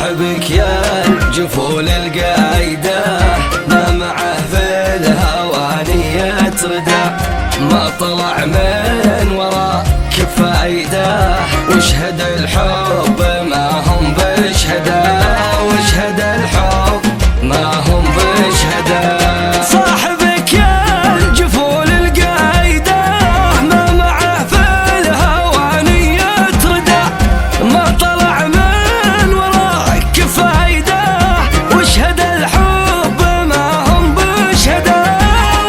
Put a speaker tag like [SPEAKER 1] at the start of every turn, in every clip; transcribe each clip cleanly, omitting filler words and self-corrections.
[SPEAKER 1] صاحبك يا الجفول القايدة ما معه في الهواني يتردى، ما طلع من وراك فايدة، واشهد الحب ما هم بشهده، واشهد الحب ما هم بشهده. صاحبك يا الجفول القايدة ما معه في الهواني يتردى، ما طلع من وراك فايدة، واشهد الحب ما هم بشهده،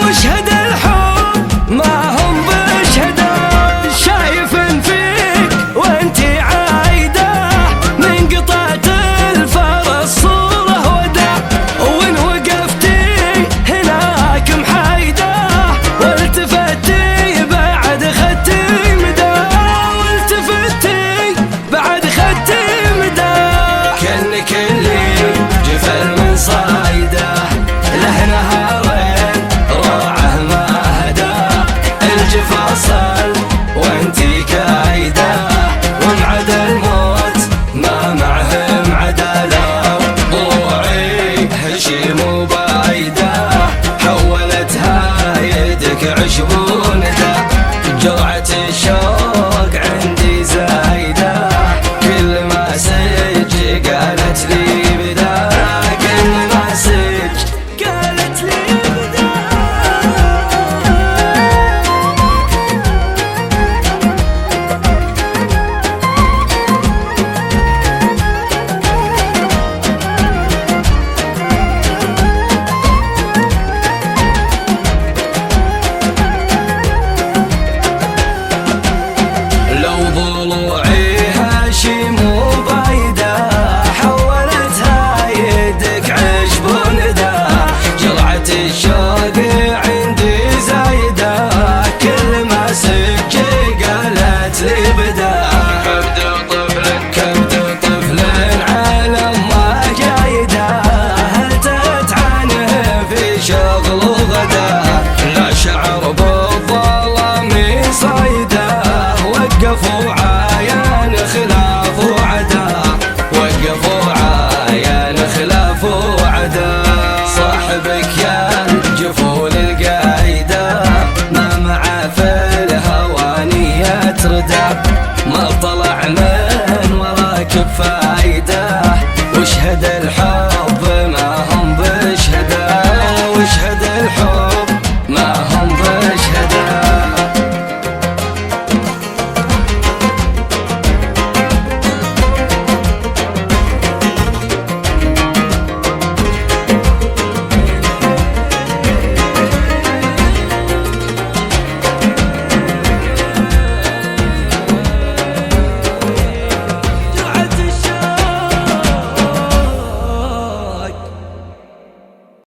[SPEAKER 1] واشهد الحب ما هم بشهده. شايف فيك وانتي عايدة من قطعة الفرس صورة ودا، وان وقفتي هناك محايدة والتفتي بعد خدتي مدى، والتفتي بعد خدتي مدى. كأنك اللي جفل من صايده له نهارين راعه ما هدا، الجفا صل وانتي كايده، ومعد الموت ما معه معدله. ضلوعي هشيم وبايده حولتها يدك عشبون ده، جرعة الشوق